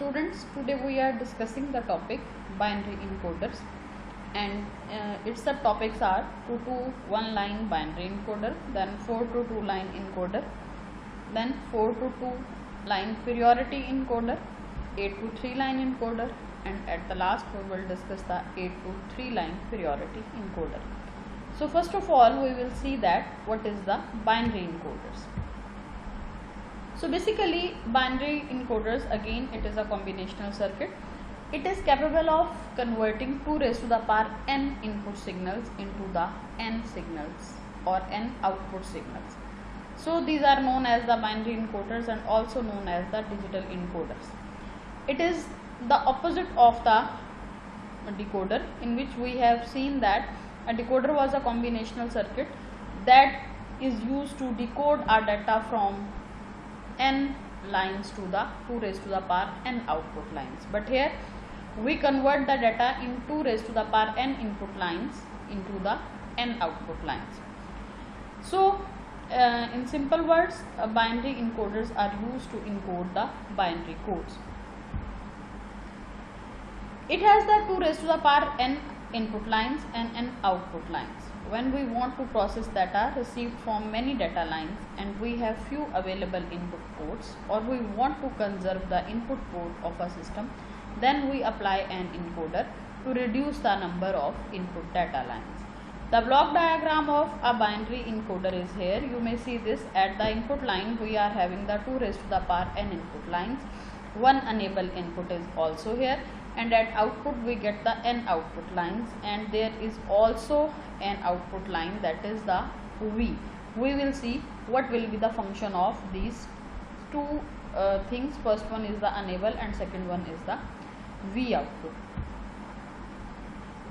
Students, today we are discussing the topic binary encoders, and its subtopics are 2 to 1 line binary encoder, then 4 to 2 line encoder, then 4 to 2 line priority encoder, 8 to 3 line encoder, and at the last we will discuss the 8 to 3 line priority encoder. So first of all we will see that what is the binary encoders. So basically binary encoders, again it is a combinational circuit. It is capable of converting 2 raised to the power n input signals into the n signals or n output signals. So these are known as the binary encoders and also known as the digital encoders. It is the opposite of the decoder, in which we have seen that a decoder was a combinational circuit that is used to decode our data from n lines to the 2 raised to the power n output lines. But here we convert the data in 2 raised to the power n input lines into the n output lines. So in simple words, binary encoders are used to encode the binary codes. It has the 2 raised to the power n input lines and n output lines. When we want to process data received from many data lines and we have few available input ports, or we want to conserve the input port of a system, then we apply an encoder to reduce the number of input data lines. The block diagram of a binary encoder is here. You may see this. At the input line we are having the 2 raised to the power n input lines. One enable input is also here, and at output we get the n output lines, and there is also an output line, that is the V. We will see what will be the function of these two things. First one is the enable and second one is the V output.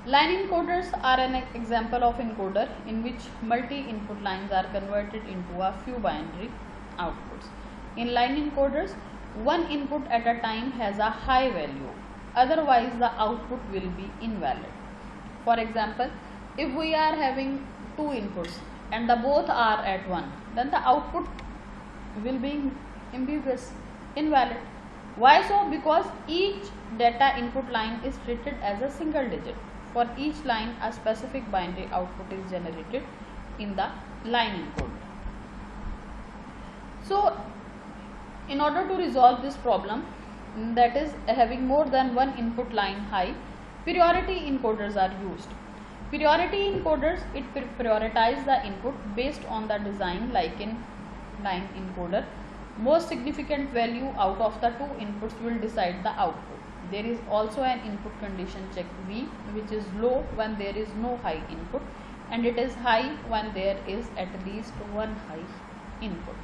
Line encoders are an example of encoder in which multi-input lines are converted into a few binary outputs. In line encoders, one input at a time has a high value, otherwise the output will be invalid. For example, if we are having two inputs and the both are at 1, then the output will be ambiguous, invalid. Why so? Because each data input line is treated as a single digit. For each line a specific binary output is generated in the line encoder. So in order to resolve this problem, that is having more than one input line high, priority encoders are used. Priority encoders, it prioritize the input based on the design, like in line encoder. Most significant value out of the two inputs will decide the output. There is also an input condition check V, which is low when there is no high input, and it is high when there is at least one high input.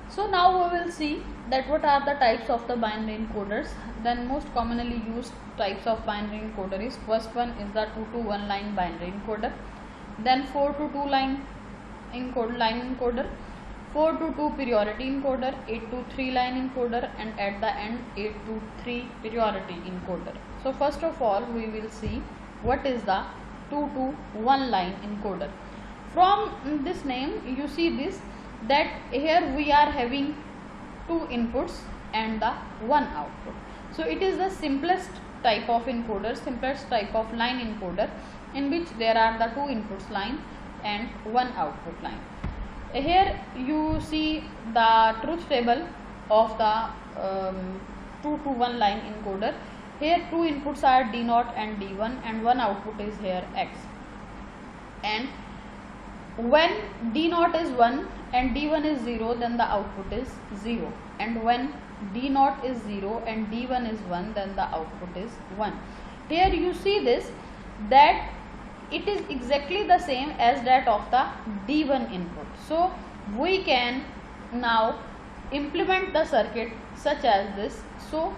So now we will see that what are the types of the binary encoders. Then most commonly used types of binary encoder is, first one is the 2 to 1 line binary encoder, then 4 to 2 line encoder, 4 to 2 priority encoder, 8 to 3 line encoder, and at the end 8 to 3 priority encoder. So first of all we will see what is the 2 to 1 line encoder. From this name you see this, that here we are having two inputs and the one output. So it is the simplest type of encoder, simplest type of line encoder, in which there are the two inputs line and one output line. Here you see the truth table of the 2 to 1 line encoder. Here two inputs are D0 and D1 and one output is here X. And when D0 is 1 and D1 is 0, then the output is 0, and when D0 is 0 and D1 is 1, then the output is 1. Here you see this, that it is exactly the same as that of the D1 input. So we can now implement the circuit such as this. So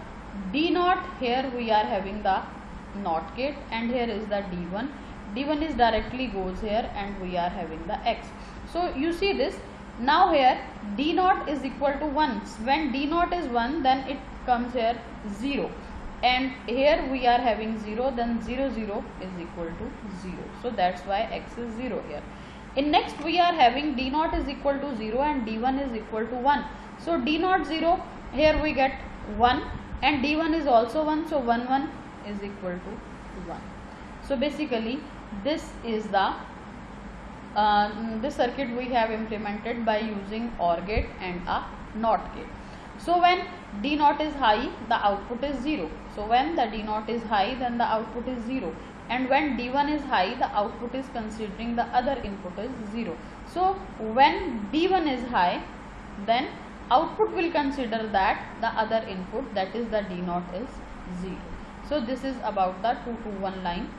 D0, here we are having the NOT gate, and here is the D1. D1 is directly goes here, and we are having the X. So you see this. Now here D0 is equal to 1. When D0 is 1, then it comes here 0, and here we are having 0, then 0 0 is equal to 0. So that's why X is 0 here. In next we are having D0 is equal to 0 and D1 is equal to 1. So D0 0, here we get 1 and D1 is also 1, so 1 1 is equal to 1. So basically this is the this circuit we have implemented by using OR gate and a NOT gate. So when D naught is high, the output is 0. So when the D naught is high, then the output is 0. And when D1 is high, the output is considering the other input is 0. So when D1 is high, then output will consider that the other input, that is the D naught, is 0. So this is about the 2 to 1 line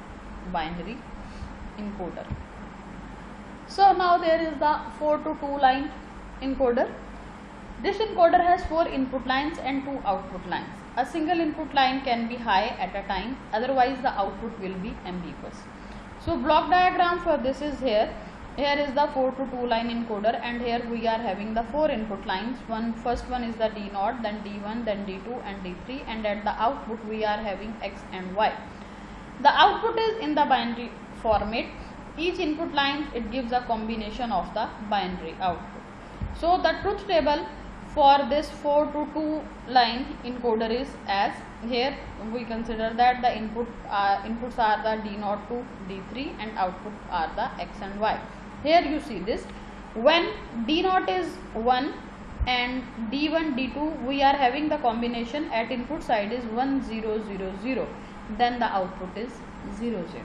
binary encoder. So now there is the 4 to 2 line encoder. This encoder has 4 input lines and 2 output lines. A single input line can be high at a time, otherwise the output will be ambiguous. So block diagram for this is here. Here is the 4 to 2 line encoder, and here we are having the 4 input lines. First one is the D naught, then D1, then D2 and D3, and at the output we are having X and Y. The output is in the binary format. Each input line, it gives a combination of the binary output. So the truth table for this 4 to 2 line encoder is as here. We consider that the inputs are the D naught to D3 and output are the X and Y. Here you see this, when D naught is 1 and D1 D2 we are having the combination at input side is 1 0 0 0, then the output is 0 0.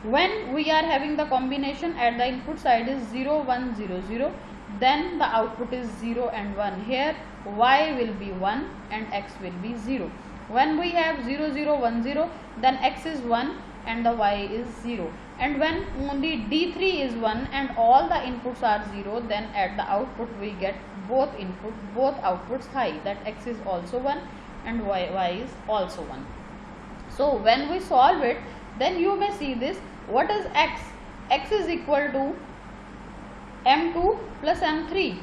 When we are having the combination at the input side is 0 1 0 0, then the output is 0 and 1. Here Y will be 1 and X will be 0. When we have 0 0 1 0, then X is 1 and the Y is 0. And when only D3 is 1 and all the inputs are 0, then at the output we get both outputs high, that X is also 1 and Y is also 1. So when we solve it, then you may see this. What is X? X is equal to M2 plus M3,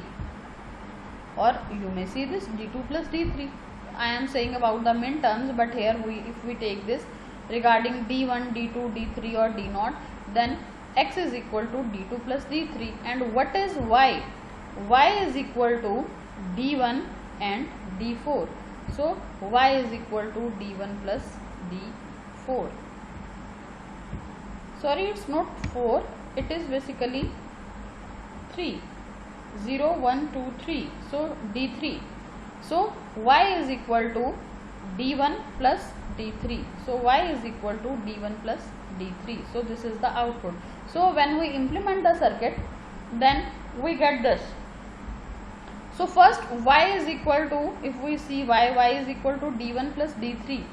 or you may see this D2 plus D3. I am saying about the min terms, but here if we take this regarding D1, D2, D3 or D naught, then X is equal to D2 plus D3. And what is Y? Y is equal to D1 and D4. So Y is equal to D1 plus D4. Sorry, it's not 4, it is basically 3. 0 1 2 3, so D3. So Y is equal to D1 plus D3. So Y is equal to D1 plus D3. So this is the output. So when we implement the circuit, then we get this. So first Y is equal to, if we see Y is equal to D1 plus D3.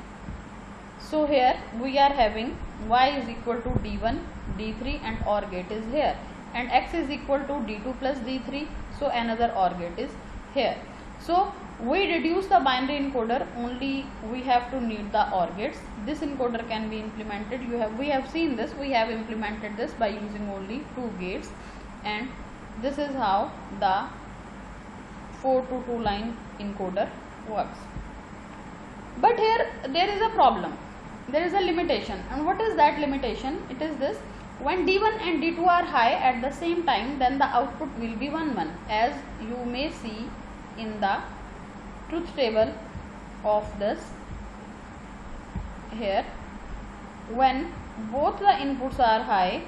So here we are having Y is equal to D1, D3 and OR gate is here, and X is equal to D2 plus D3. So another OR gate is here. So we reduce the binary encoder, only we have to need the OR gates. This encoder can be implemented. We have seen this. We have implemented this by using only 2 gates, and this is how the 4 to 2 line encoder works. But here there is a problem. There is a limitation, and what is that limitation? It is this: when D1 and D2 are high at the same time, then the output will be 1 1, as you may see in the truth table of this. Here, when both the inputs are high,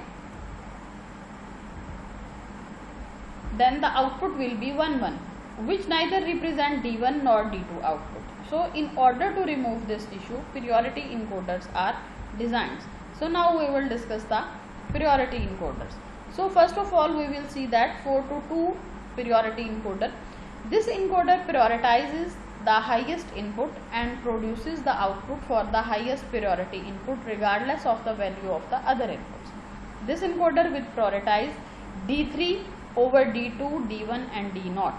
then the output will be 1 1, which neither represent D1 nor D2 output. So in order to remove this issue, priority encoders are designed. So now we will discuss the priority encoders. So first of all, we will see that 4 to 2 priority encoder. This encoder prioritizes the highest input and produces the output for the highest priority input regardless of the value of the other inputs. This encoder will prioritize D3 over D2, D1 and D naught,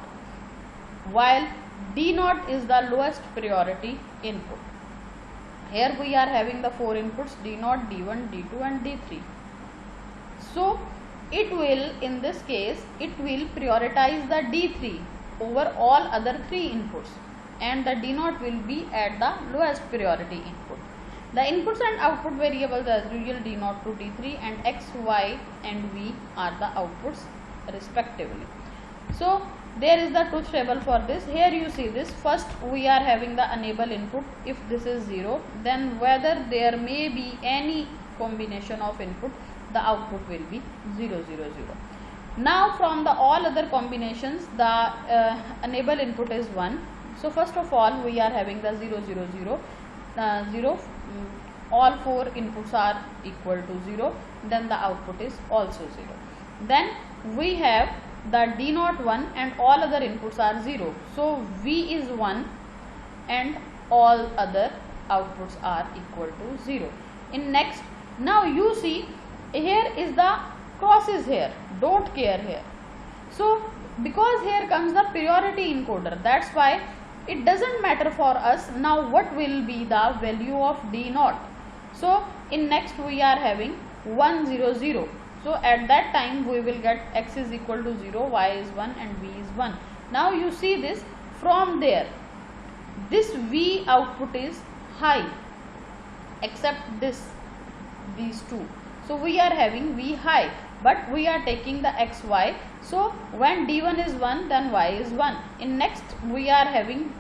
while D naught is the lowest priority input. Here we are having the 4 inputs D naught, D1, D2 and D3. So it will, in this case, it will prioritize the D3 over all other 3 inputs, and the D naught will be at the lowest priority input. The inputs and output variables as usual D naught to D3, and X, Y and V are the outputs respectively. So there is the truth table for this. Here you see this. First we are having the enable input. If this is 0, then whether there may be any combination of input, the output will be 0 0 0. Now from the all other combinations, the enable input is 1. So first of all we are having the 0 0 0 0. All 4 inputs are equal to 0, then the output is also 0. Then we have the D0 1 and all other inputs are 0. So V is 1 and all other outputs are equal to 0. In next, now you see here is the crosses here, don't care here. So because here comes the priority encoder, that's why it doesn't matter for us now what will be the value of D0. So in next we are having 1 0 0. So at that time we will get x is equal to 0, y is 1 and v is 1. Now you see this, from there this v output is high except these two. So we are having v high, but we are taking the xy. So when d1 is 1, then y is 1. In next we are having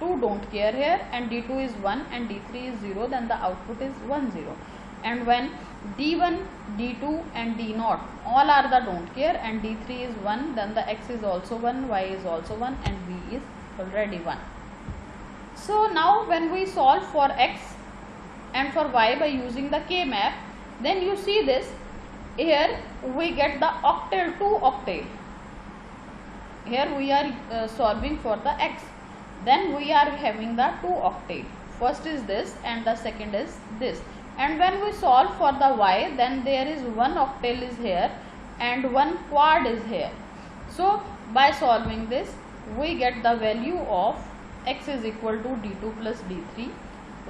2 don't care here, and d2 is 1 and d3 is 0, then the output is 1 0. And when d1, d2 and d0 all are the don't care and d3 is 1, then the x is also 1, y is also 1 and v is already 1. So now when we solve for x and for y by using the k map, then you see this, here we get the octal to octal. Here we are solving for the x, then we are having the 2 octal. First is this and the second is this. And when we solve for the y, then there is 1 octal is here and 1 quad is here. So by solving this we get the value of x is equal to d2 plus d3,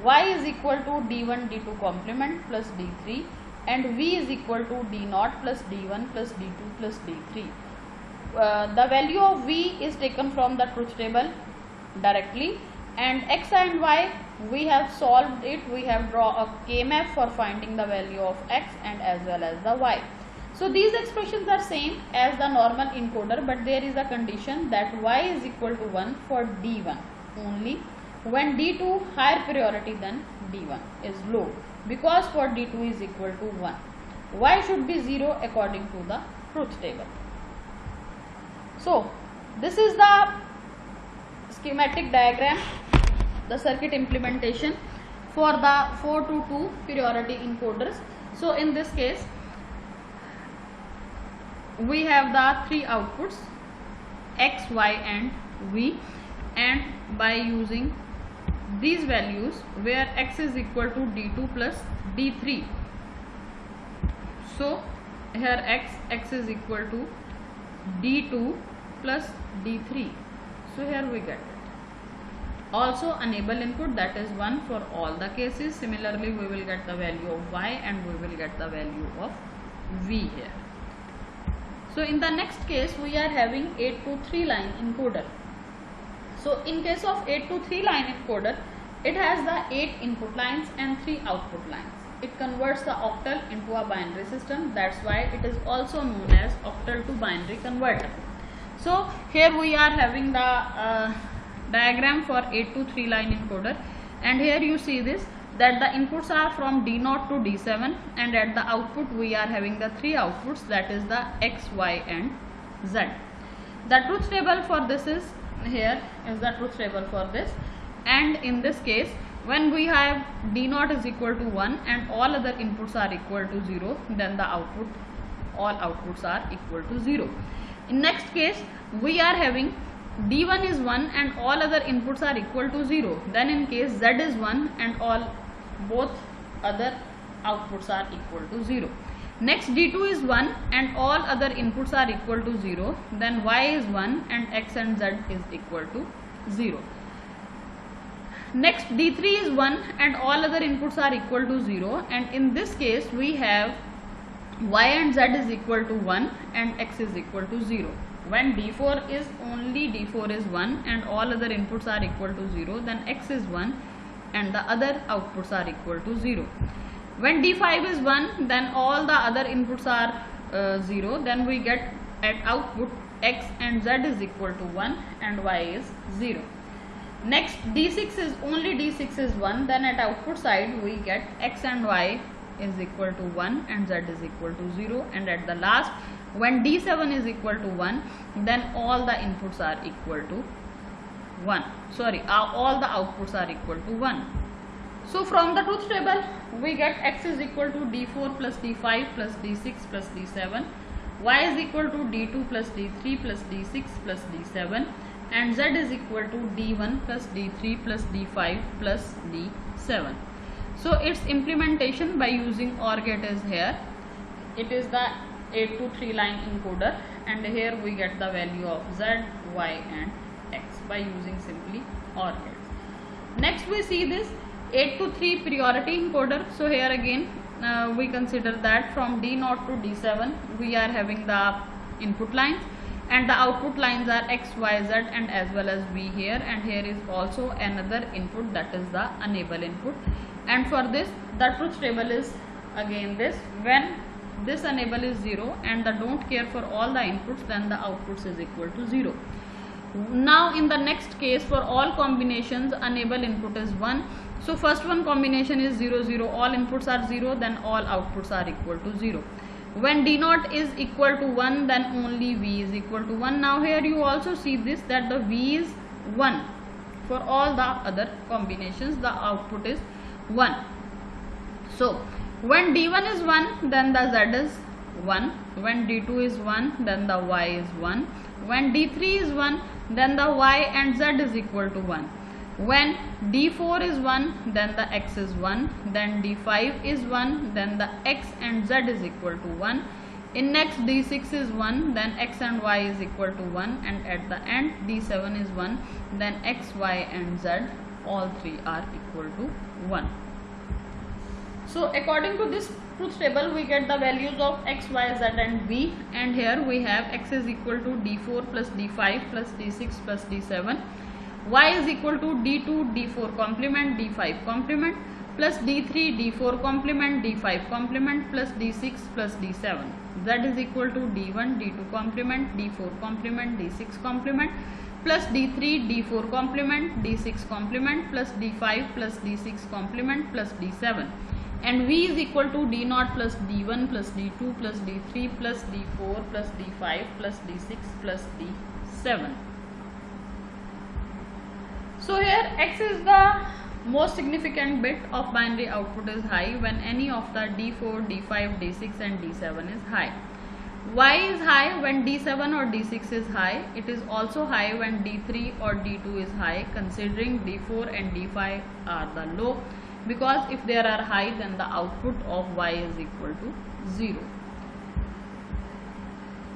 y is equal to d1 d2 complement plus d3, and v is equal to d0 plus d1 plus d2 plus d3. The value of v is taken from the truth table directly, and x and y we have solved it. We have drawn a k map for finding the value of x and as well as the y. So these expressions are same as the normal encoder, but there is a condition that y is equal to 1 for d1 only when d2 higher priority than d1 is low, because for d2 is equal to 1. Y should be 0 according to the truth table. So this is the schematic diagram, the circuit implementation for the 4 to 2 priority encoders. So in this case we have the 3 outputs x, y and v, and by using these values where x is equal to d2 plus d3, so here x is equal to d2 plus d3, so here we get it. Also enable input, that is 1 for all the cases. Similarly we will get the value of y and we will get the value of v here. So in the next case we are having 8 to 3 line encoder. So in case of 8 to 3 line encoder, it has the 8 input lines and 3 output lines. It converts the octal into a binary system, that's why it is also known as octal to binary converter. So here we are having the diagram for 8 to 3 line encoder, and here you see this, that the inputs are from D0 to D7, and at the output we are having the 3 outputs, that is the X, Y and Z. The truth table for this is, here is the truth table for this, and in this case when we have D0 is equal to 1 and all other inputs are equal to 0, then the output, all outputs are equal to 0. In next case we are having D1 is 1 and all other inputs are equal to 0, then in case Z is 1 and both other outputs are equal to 0. Next D2 is 1 and all other inputs are equal to 0, then Y is 1 and X and Z is equal to 0. Next D3 is 1 and all other inputs are equal to 0, and in this case we have Y and Z is equal to 1 and X is equal to 0. When D4 is only D4 is 1 and all other inputs are equal to 0, then X is 1 and the other outputs are equal to 0. When D5 is 1, then all the other inputs are 0, then we get at output x and z is equal to 1 and y is 0. Next, D6 is only D6 is 1, then at output side we get x and y is equal to 1 and z is equal to 0, and at the last when D7 is equal to 1, then all the inputs are equal to 1. All the outputs are equal to 1. So from the truth table we get x is equal to D4 plus D5 plus D6 plus D7, y is equal to D2 plus D3 plus D6 plus D7, and z is equal to D1 plus D3 plus D5 plus D7. So its implementation by using OR gate is here. It is the 8 to 3 line encoder, and here we get the value of z, y and x by using simply OR gates. Next we see this 8 to 3 priority encoder. So here again we consider that from D0 to D7 we are having the input lines, and the output lines are x, y, z and as well as v here, and here is also another input, that is the enable input. And for this the truth table is again this: when this enable is 0 and the don't care for all the inputs, then the outputs is equal to 0. Now in the next case, for all combinations enable input is 1. So first one combination is 0 0, all inputs are 0, then all outputs are equal to 0. When D0 is equal to 1, then only V is equal to 1. Now here you also see this, that the V is 1. For all the other combinations the output is 1. So when D1 is 1, then the Z is 1. When D2 is 1, then the Y is 1. When D3 is 1, then the Y and Z is equal to 1. When D4 is 1, then the X is 1. Then D5 is 1, then the X and Z is equal to 1. In next D6 is 1, then X and Y is equal to 1, and at the end D7 is 1, then X, Y and Z all three are equal to 1. So according to this truth table we get the values of x, y, z and v, and here we have x is equal to d4 plus d5 plus d6 plus d7, y is equal to d2 d4 complement d5 complement plus d3 d4 complement d5 complement plus d6 plus d7, z is equal to d1 d2 complement d4 complement d6 complement plus d3 d4 complement d6 complement plus d5 plus d6 complement plus d7, and v is equal to d0 plus d1 plus d2 plus d3 plus d4 plus d5 plus d6 plus d7. So here x is the most significant bit of binary output is high when any of the d4, d5, d6 and d7 is high. Y is high when d7 or d6 is high. It is also high when d3 or d2 is high, considering d4 and d5 are the low, because if they are high then the output of y is equal to 0.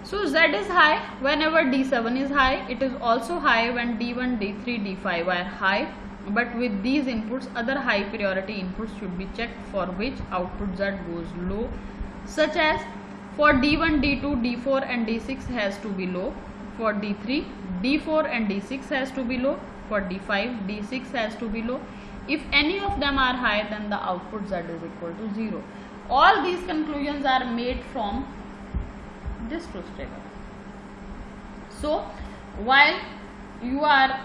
So z is high whenever d7 is high. It is also high when d1, d3, d5 are high, but with these inputs other high priority inputs should be checked, for which output z goes low, such as for d1, d2, d4 and d6 has to be low, for d3, d4 and d6 has to be low, for d5, d6 has to be low. If any of them are high, then the output z is equal to 0. All these conclusions are made from this truth table. So while you are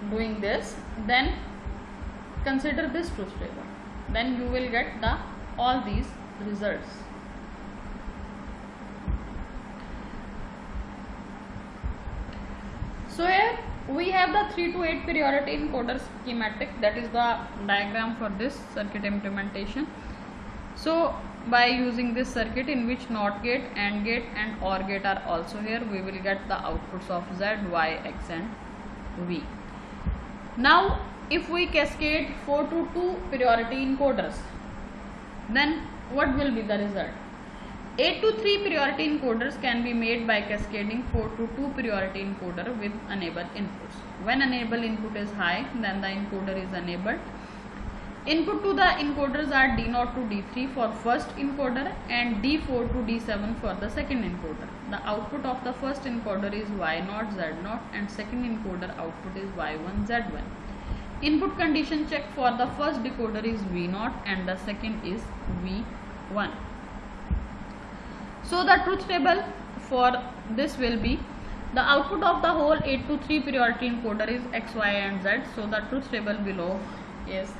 doing this, then consider this truth table, then you will get all these results. So here we have the 3 to 8 priority encoder schematic, that is the diagram for this circuit implementation. So by using this circuit, in which NOT gate, AND gate and OR gate are also here, we will get the outputs of Z, Y, X and V. Now if we cascade 4 to 2 priority encoders, then what will be the result? 8 to 3 priority encoders can be made by cascading 4 to 2 priority encoder with enable inputs. When enable input is high, then the encoder is enabled. Input to the encoders are D0 to D3 for first encoder and D4 to D7 for the second encoder. The output of the first encoder is Y0, Z0 and second encoder output is Y1, Z1. Input condition check for the first decoder is V0 and the second is V1. So the truth table for this will be the output of the whole 8 to 3 priority encoder is X, Y and Z. So the truth table below is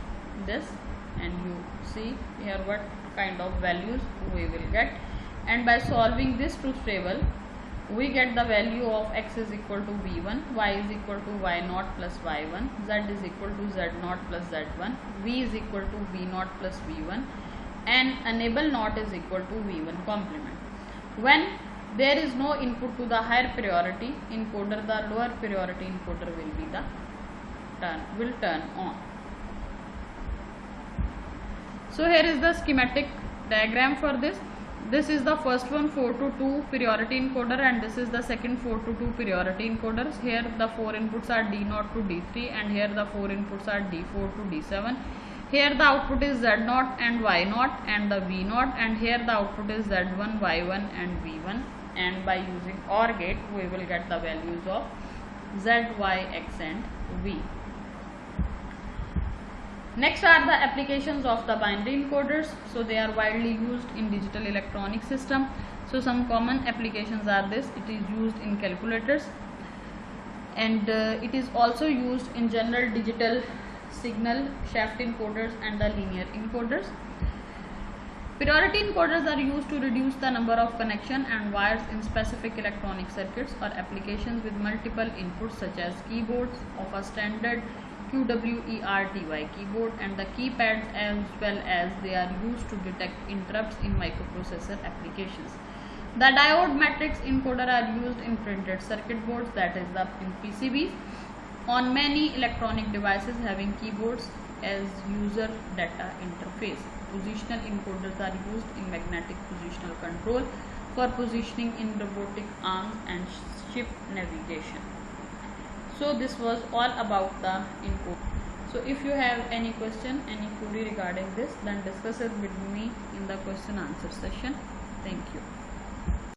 this, and you see here what kind of values we will get, and by solving this truth table we get the value of X is equal to V1, Y is equal to Y0 plus Y1, Z is equal to Z0 plus Z1, V is equal to V0 plus V1, and enable not is equal to V1 complement. When there is no input to the higher priority encoder, the lower priority encoder will be the turn on. So here is the schematic diagram for this. This is the first one 4 to 2 priority encoder, and this is the second 4 to 2 priority encoders. Here the 4 inputs are D0 to D3, and here the 4 inputs are D4 to D7. Here the output is Z0 and Y0 and the V0, and here the output is Z1, Y1 and V1, and by using OR gate we will get the values of Z, Y, X and V. Next are the applications of the binary encoders. So they are widely used in digital electronic system. So some common applications are this: it is used in calculators, and it is also used in general digital signal shaft encoders and the linear encoders. Priority encoders are used to reduce the number of connection and wires in specific electronic circuits or applications with multiple inputs, such as keyboards of a standard QWERTY keyboard and the keypads, as well as they are used to detect interrupts in microprocessor applications. The diode matrix encoder are used in printed circuit boards, that is in PCBs, on many electronic devices having keyboards as user data interface. Positional encoders are used in magnetic positional control for positioning in robotic arms and ship navigation. So this was all about the encoder. So if you have any question, any query regarding this, then discuss it with me in the question answer session. Thank you.